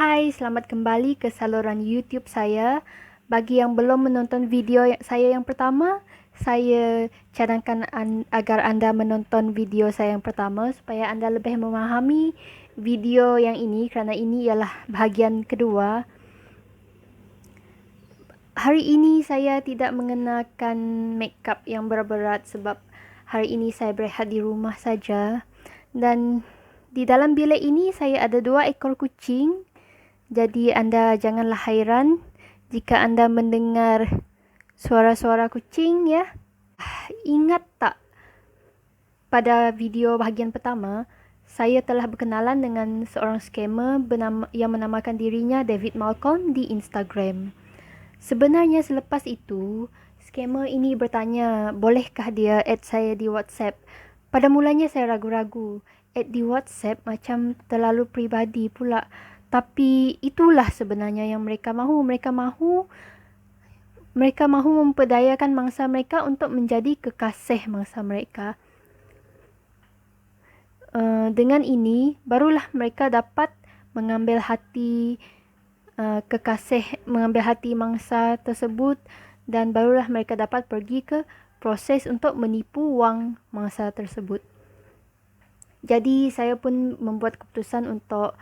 Hai, selamat kembali ke saluran YouTube saya. Bagi yang belum menonton video saya yang pertama, saya cadangkan agar anda menonton video saya yang pertama supaya anda lebih memahami video yang ini kerana ini ialah bahagian kedua. Hari ini saya tidak mengenakan makeup yang berat-berat sebab hari ini saya berehat di rumah saja. Dan di dalam bilik ini saya ada 2 ekor kucing. Jadi anda janganlah hairan jika anda mendengar suara-suara kucing ya. Ingat tak pada video bahagian pertama, saya telah berkenalan dengan seorang scammer yang menamakan dirinya David Malcolm di Instagram. Sebenarnya selepas itu, scammer ini bertanya, bolehkah dia add saya di WhatsApp? Pada mulanya saya ragu-ragu. Add di WhatsApp macam terlalu peribadi pula. Tapi itulah sebenarnya yang mereka mahu. Mereka mahu memperdayakan mangsa mereka untuk menjadi kekasih mangsa mereka. Dengan ini, barulah mereka dapat mengambil hati mengambil hati mangsa tersebut, dan barulah mereka dapat pergi ke proses untuk menipu wang mangsa tersebut. Jadi saya pun membuat keputusan untuk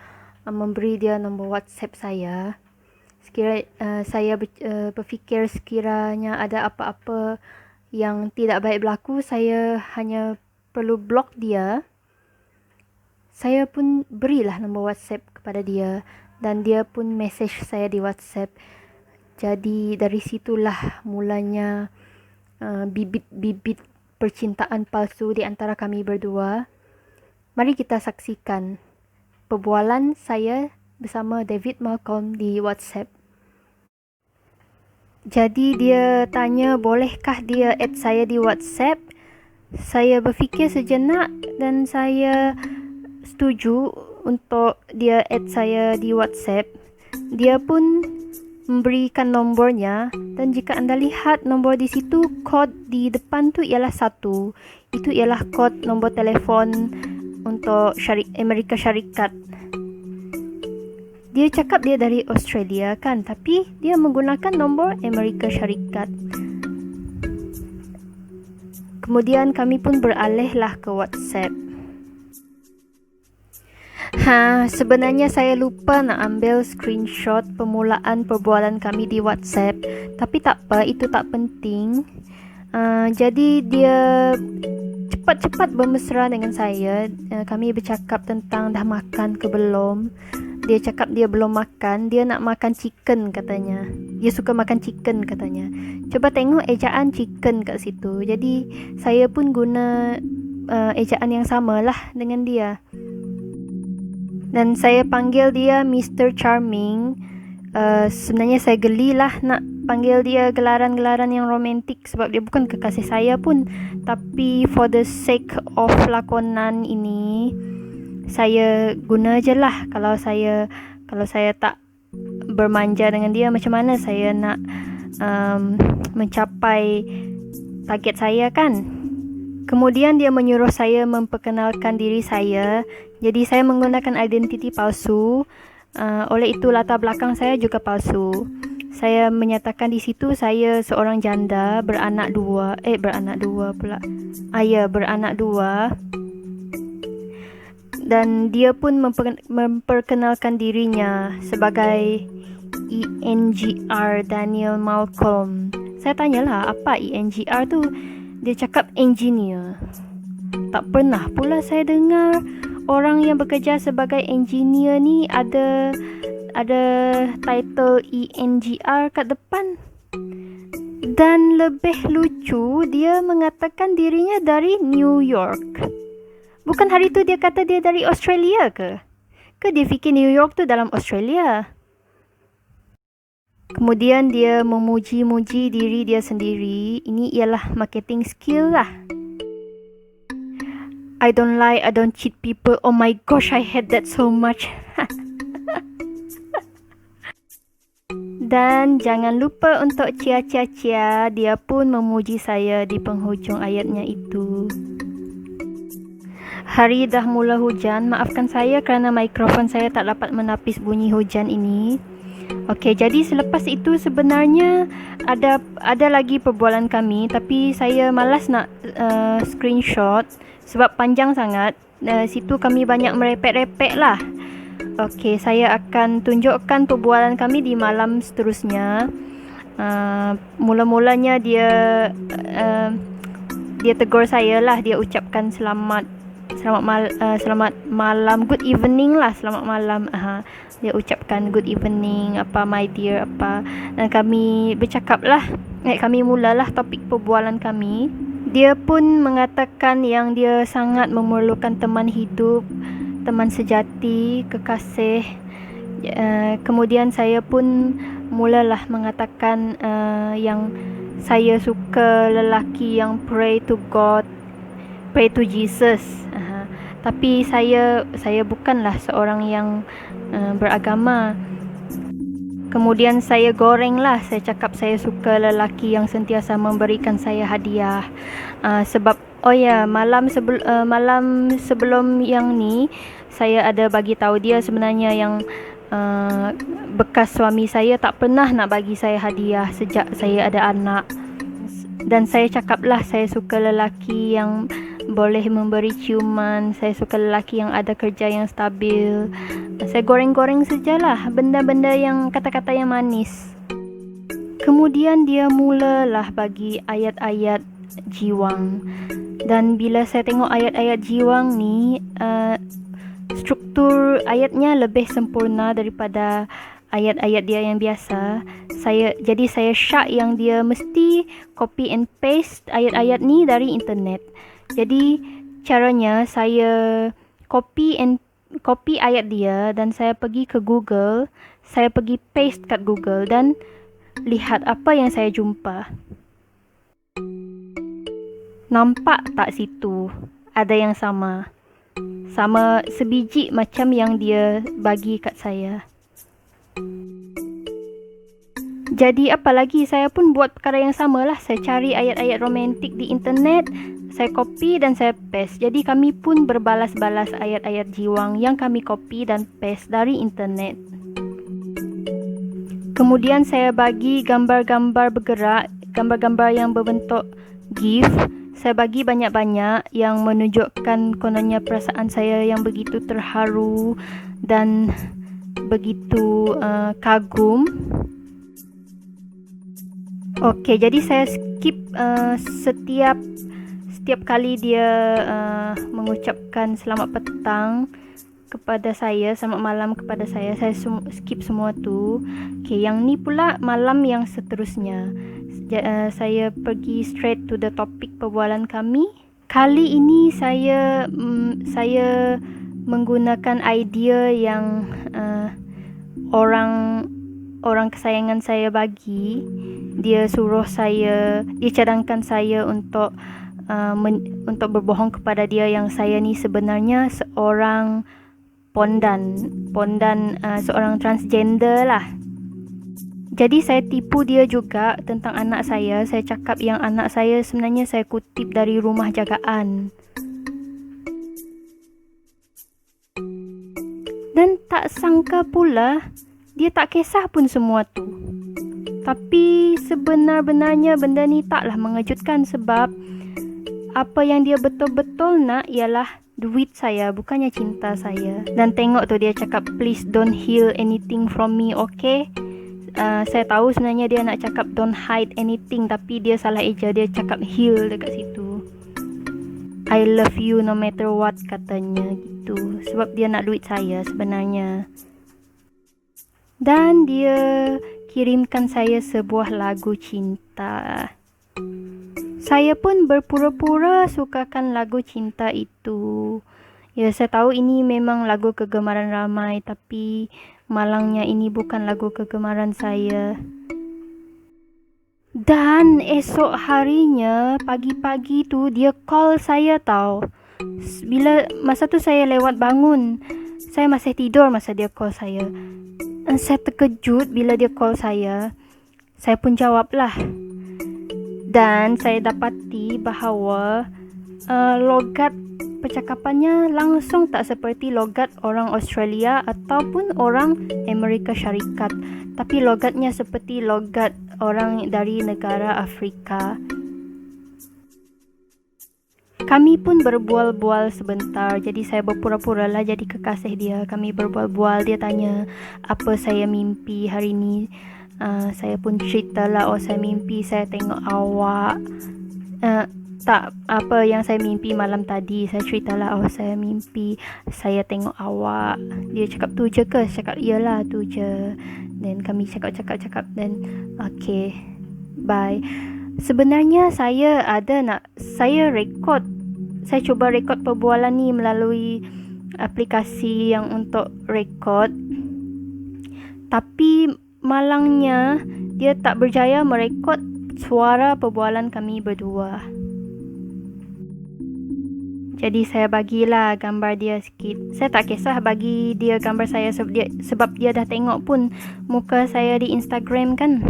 memberi dia nombor WhatsApp saya. Saya berfikir sekiranya ada apa-apa yang tidak baik berlaku, saya hanya perlu blok dia. Saya pun berilah nombor WhatsApp kepada dia dan dia pun message saya di WhatsApp. Jadi dari situlah mulanya bibit-bibit percintaan palsu di antara kami berdua. Mari kita saksikan perbualan saya bersama David Malcolm di WhatsApp. Jadi dia tanya bolehkah dia add saya di WhatsApp. Saya berfikir sejenak dan saya setuju untuk dia add saya di WhatsApp. Dia pun memberikan nombornya, dan jika anda lihat nombor di situ, kod di depan tu ialah 1. Itu ialah kod nombor telefon untuk Amerika Syarikat. Dia cakap dia dari Australia kan, tapi dia menggunakan nombor Amerika Syarikat. Kemudian kami pun beralihlah ke WhatsApp. Sebenarnya saya lupa nak ambil screenshot permulaan perbualan kami di WhatsApp. Tapi tak apa, itu tak penting. Jadi dia cepat-cepat bermesra dengan saya. Kami bercakap tentang dah makan ke belum. Dia cakap dia belum makan. Dia nak makan chicken katanya. Dia suka makan chicken katanya. Coba tengok ejaan chicken kat situ. Jadi saya pun guna ejaan yang samalah dengan dia. Dan saya panggil dia Mr. Charming. Sebenarnya saya gelilah nak panggil dia gelaran-gelaran yang romantik sebab dia bukan kekasih saya pun. Tapi for the sake of lakonan ini, saya guna je lah. Kalau saya tak bermanja dengan dia, macam mana saya nak mencapai target saya kan? Kemudian dia menyuruh saya memperkenalkan diri saya. Jadi saya menggunakan identiti palsu. Oleh itu latar belakang saya juga palsu. Saya menyatakan di situ saya seorang janda beranak dua dan dia pun memperkenalkan dirinya sebagai ENGR Daniel Malcolm. Saya tanyalah apa ENGR tu. Dia cakap engineer. Tak pernah pula saya dengar orang yang bekerja sebagai engineer ni ada title ENGR kat depan. Dan lebih lucu, dia mengatakan dirinya dari New York. Bukan hari tu dia kata dia dari Australia ke? Ke dia fikir New York tu dalam Australia? Kemudian dia memuji-muji diri dia sendiri. Ini ialah marketing skill lah. I don't lie, I don't cheat people. Oh my gosh, I hate that so much. Dan jangan lupa untuk cia-cia-cia, dia pun memuji saya di penghujung ayatnya itu. Hari dah mula hujan. Maafkan saya kerana mikrofon saya tak dapat menapis bunyi hujan ini. Okey, jadi selepas itu sebenarnya ada lagi perbualan kami, tapi saya malas nak screenshot sebab panjang sangat. Situ kami banyak merepek-repek lah. Okey, saya akan tunjukkan perbualan kami di malam seterusnya. Mula-mulanya dia tegur saya lah. Dia ucapkan selamat malam, good evening lah, selamat malam. Dia ucapkan good evening, apa my dear, apa. Dan kami bercakap lah. Kami mulalah topik perbualan kami. Dia pun mengatakan yang dia sangat memerlukan teman hidup, teman sejati, kekasih. Kemudian saya pun mulalah mengatakan yang saya suka lelaki yang pray to God, pray to Jesus. Tapi saya bukanlah seorang yang beragama. Kemudian saya gorenglah, saya cakap saya suka lelaki yang sentiasa memberikan saya hadiah. Sebab malam sebelum yang ni saya ada bagi tahu dia sebenarnya yang bekas suami saya tak pernah nak bagi saya hadiah sejak saya ada anak. Dan saya cakaplah saya suka lelaki yang boleh memberi ciuman, saya suka lelaki yang ada kerja yang stabil. Saya goreng-goreng sajalah benda-benda yang kata-kata yang manis. Kemudian dia mulalah bagi ayat-ayat jiwang. Dan bila saya tengok ayat-ayat jiwang ni, struktur ayatnya lebih sempurna daripada ayat-ayat dia yang biasa. Jadi saya syak yang dia mesti copy and paste ayat-ayat ni dari internet. Jadi caranya saya copy ayat dia dan saya pergi ke Google, saya pergi paste kat Google dan lihat apa yang saya jumpa. Nampak tak situ ada yang sama sebiji macam yang dia bagi kat saya. Jadi apa lagi, saya pun buat perkara yang samalah. Saya cari ayat-ayat romantik di internet, saya copy dan saya paste. Jadi kami pun berbalas-balas ayat-ayat jiwang yang kami copy dan paste dari internet. Kemudian saya bagi gambar-gambar bergerak, gambar-gambar yang berbentuk GIF. Saya bagi banyak-banyak yang menunjukkan kononnya perasaan saya yang begitu terharu dan begitu kagum. Okey, jadi saya skip setiap kali dia mengucapkan selamat petang kepada saya, selamat malam kepada saya skip semua tu. Okey, yang ni pula malam yang seterusnya. Saya pergi straight to the topic perbualan kami. Kali ini saya menggunakan idea yang orang kesayangan saya bagi. Dia cadangkan saya untuk berbohong kepada dia yang saya ni sebenarnya seorang pondan, seorang transgender lah. Jadi saya tipu dia juga tentang anak saya. Saya cakap yang anak saya sebenarnya saya kutip dari rumah jagaan. Dan tak sangka pula dia tak kisah pun semua tu. Tapi sebenar-benarnya benda ni taklah mengejutkan sebab apa yang dia betul-betul nak ialah duit saya, bukannya cinta saya. Dan tengok tu dia cakap, please don't heal anything from me, okay? Saya tahu sebenarnya dia nak cakap don't hide anything, tapi dia salah eja, dia cakap heal dekat situ. I love you no matter what katanya gitu. Sebab dia nak duit saya sebenarnya. Dan dia kirimkan saya sebuah lagu cinta. Saya pun berpura-pura sukakan lagu cinta itu. Ya, saya tahu ini memang lagu kegemaran ramai, tapi malangnya ini bukan lagu kegemaran saya. Dan esok harinya, pagi-pagi tu dia call saya tahu. Masa tu saya lewat bangun. Saya masih tidur masa dia call saya. Dan saya terkejut bila dia call saya. Saya pun jawablah. Dan saya dapati bahawa logat percakapannya langsung tak seperti logat orang Australia ataupun orang Amerika Syarikat, tapi logatnya seperti logat orang dari negara Afrika. Kami pun berbual-bual sebentar, jadi saya berpura-pura lah jadi kekasih dia. Kami berbual-bual, dia tanya apa saya mimpi hari ni. Saya pun ceritalah, saya mimpi saya tengok awak. Tak, apa yang saya mimpi malam tadi. Saya ceritalah, saya mimpi saya tengok awak. Dia cakap tu je ke? Saya cakap iyalah tu je. Dan kami cakap dan okay, bye. Sebenarnya saya cuba rekod perbualan ni melalui aplikasi yang untuk rekod, tapi malangnya dia tak berjaya merekod suara perbualan kami berdua. Jadi saya bagilah gambar dia sikit. Saya tak kisah bagi dia gambar saya sebab dia dah tengok pun muka saya di Instagram kan.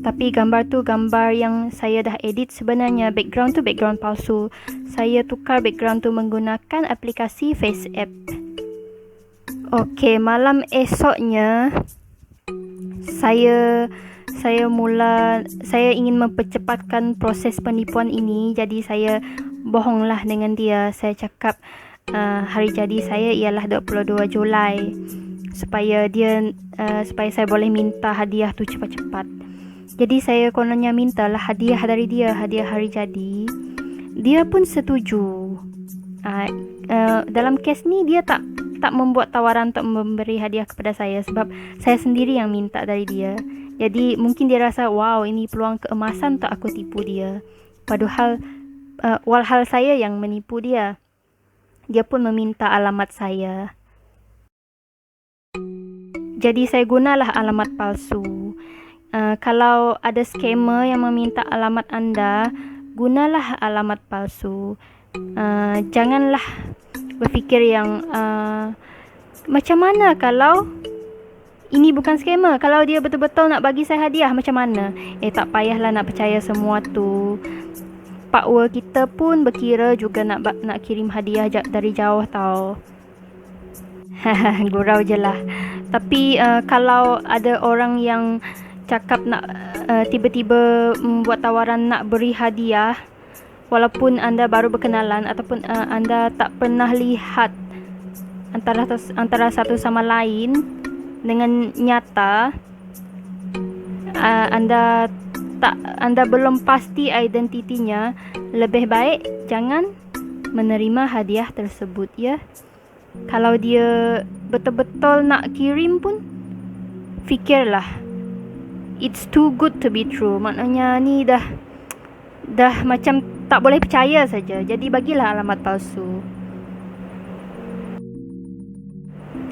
Tapi gambar tu gambar yang saya dah edit sebenarnya. Background tu background palsu. Saya tukar background tu menggunakan aplikasi FaceApp. Okey, malam esoknya saya ingin mempercepatkan proses penipuan ini. Jadi saya bohonglah dengan dia. Saya cakap hari jadi saya ialah 22 Julai supaya saya boleh minta hadiah tu cepat-cepat. Jadi saya kononnya mintalah hadiah dari dia, hadiah hari jadi. Dia pun setuju. Dalam kes ni dia tak membuat tawaran untuk memberi hadiah kepada saya sebab saya sendiri yang minta dari dia. Jadi mungkin dia rasa wow, ini peluang keemasan untuk aku tipu dia. Padahal walhal saya yang menipu dia. Dia pun meminta alamat saya. Jadi saya gunalah alamat palsu. Kalau ada scammer yang meminta alamat anda, gunalah alamat palsu. Janganlah berfikir yang macam mana kalau ini bukan scammer, kalau dia betul-betul nak bagi saya hadiah macam mana? Tak payahlah nak percaya semua tu. Pakwa kita pun berkira juga nak kirim hadiah dari jauh tau. Gurau je lah. Tapi kalau ada orang yang cakap nak tiba-tiba membuat tawaran nak beri hadiah, walaupun anda baru berkenalan ataupun anda tak pernah lihat antara satu sama lain dengan nyata, anda belum pasti identitinya, lebih baik jangan menerima hadiah tersebut ya. Kalau dia betul-betul nak kirim pun, fikirlah, it's too good to be true. Maknanya ni dah macam tak boleh percaya saja. Jadi bagilah alamat palsu.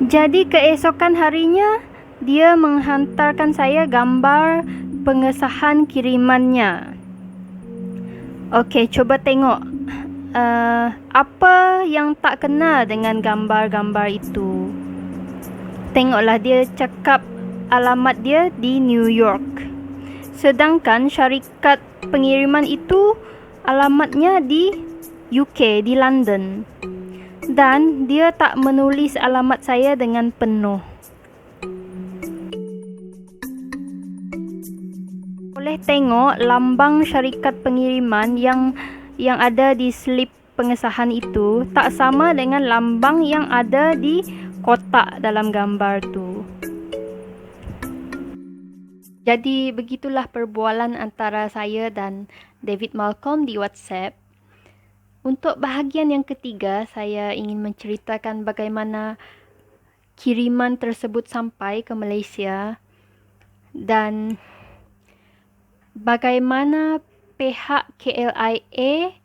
Jadi keesokan harinya dia menghantarkan saya gambar pengesahan kirimannya. Okey, coba tengok apa yang tak kena dengan gambar-gambar itu. Tengoklah, dia cakap alamat dia di New York. Sedangkan syarikat pengiriman itu alamatnya di UK, di London. Dan dia tak menulis alamat saya dengan penuh. Boleh tengok lambang syarikat pengiriman yang ada di slip pengesahan itu tak sama dengan lambang yang ada di kotak dalam gambar tu. Jadi begitulah perbualan antara saya dan David Malcolm di WhatsApp. Untuk bahagian yang ketiga, saya ingin menceritakan bagaimana kiriman tersebut sampai ke Malaysia dan bagaimana pihak KLIA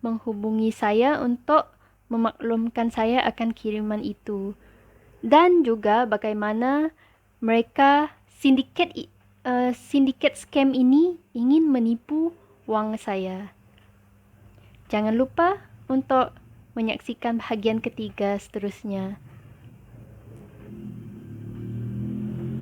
menghubungi saya untuk memaklumkan saya akan kiriman itu, dan juga bagaimana mereka sindiket scam ini ingin menipu wang saya. Jangan lupa untuk menyaksikan bahagian ketiga seterusnya.